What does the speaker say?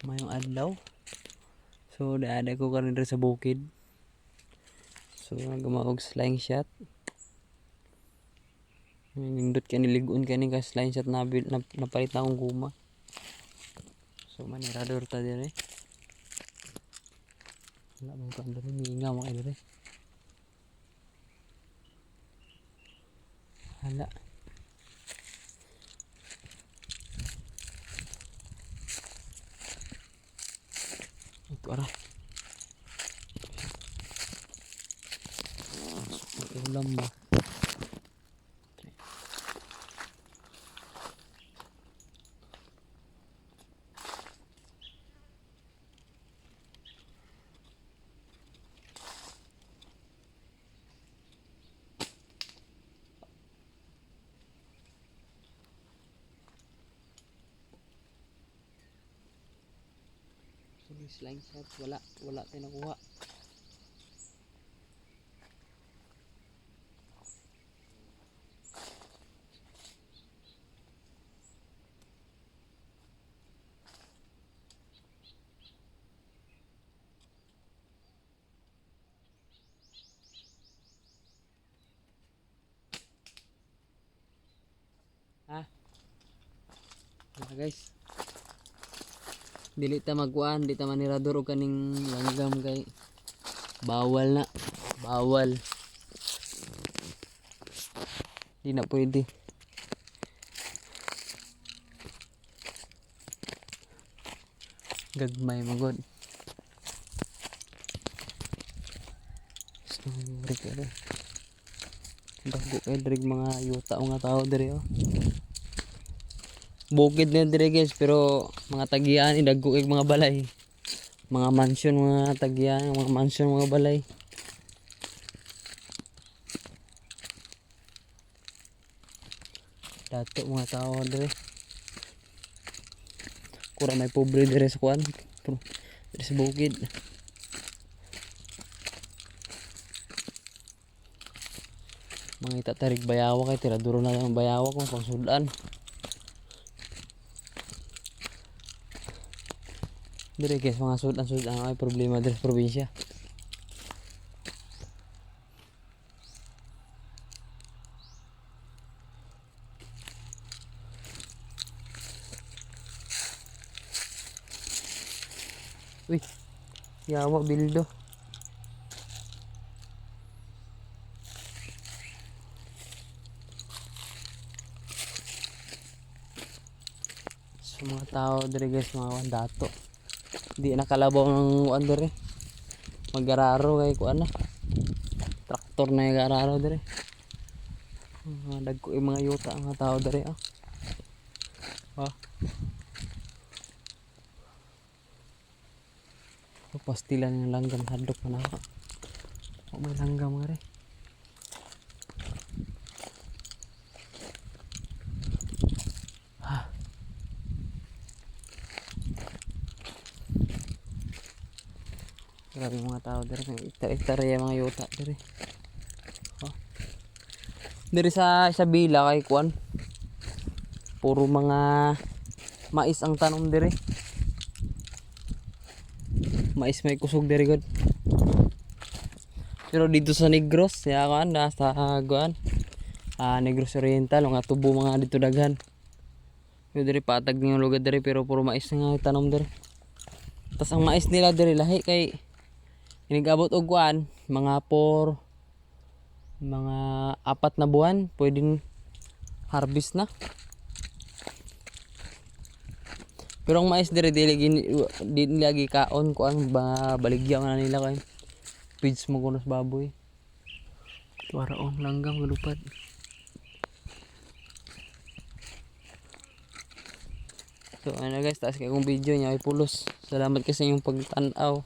mayong adlaw. So daada ko karon sa bukid. So gumaog slime shot. Nindot ka niligon ka ni ka slime shot napalit na akong guma. So manirador ta dire. Wala mo ka dire minga mo kay dire. Hala. Ito ara. Ulam ba? Slime shot wala tayo nakuha. Guys, dili ta magkuan, di ta manirador og kaning langgam kay bawal na. Bawal. Di na pwede. Gagmay magod. Sorry ka. Dago kay drig mga yuta nga tao dire oh. Bukid na dire guys, pero mga tagian idagko kay mga balay. Mga mansion mga tagian, mga mansion mga balay. Dato mga tao dire. Kura may pobre dire sa kuan. Dire sa bukid. Mga itatarig bayawa kay tiraduro na lang bayawa kung pangsudan. Dire guys, mga sudan ay problema dire sa probinsya. Uy, yawa bildo. So mga tao dire guys, mga dato. Di nakalabaw ng uan dire. Magararo kay kuan na. Traktor na gararo dire. Dagko yung mga yuta ang mga tao dire oh. Oh. Pastilan ng langgam hadlok na ako. Oh, may langgam nga rin. Grabe mga tao dire, hektar yung mga yuta dire. Oh. Dire sa bila kay kuan. Puro mga mais ang tanom dire. Mais may kusog dire god. Pero dito sa Negros, ya kan sa kuan. Negros Oriental nga tubo mga dito daghan. Yo dire patag ng lugar dire pero puro mais nga tanom dire. Tas ang mais nila dire lahi kay inigabot og kuan mga mga 4 na buwan pwedeng harvest na. Pero ang mais dire di lagi kaon kuan baligya na nila kay feeds mo kuno sa baboy. Waraon langgam galupad. So ano guys, taas kay kong video niya ay pulos. Salamat kasi sa inyong pagtanaw.